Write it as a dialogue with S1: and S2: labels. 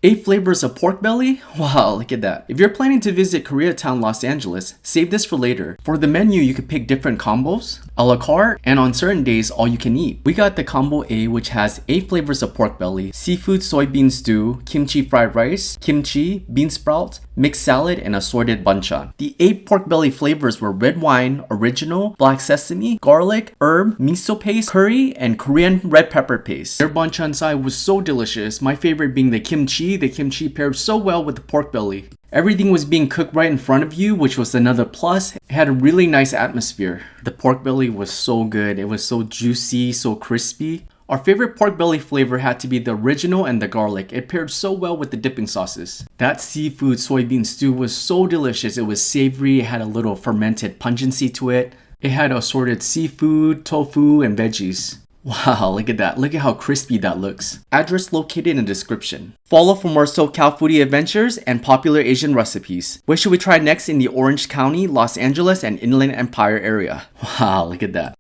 S1: 8 flavors of pork belly? Wow, look at that. If you're planning to visit Koreatown Los Angeles, save this for later. For the menu, you could pick different combos, a la carte, and on certain days, all you can eat. We got the combo A, which has 8 flavors of pork belly, seafood soybean stew, kimchi fried rice, kimchi, bean sprouts, mixed salad, and assorted banchan. The 8 pork belly flavors were red wine, original, black sesame, garlic, herb, miso paste, curry, and Korean red pepper paste. Their banchan side was so delicious, my favorite being the kimchi. The kimchi paired so well with the pork belly. Everything was being cooked right in front of you, which was another plus. It had a really nice atmosphere. The pork belly was so good. It was so juicy, so crispy. Our favorite pork belly flavor had to be the original and the garlic. It paired so well with the dipping sauces. That seafood soybean stew was so delicious. It was savory, it had a little fermented pungency to it. It had assorted seafood, tofu, and veggies. Wow, look at that. Look at how crispy that looks. Address located in the description. Follow for more SoCal foodie adventures and popular Asian recipes. What should we try next in the Orange County, Los Angeles, and Inland Empire area? Wow, look at that.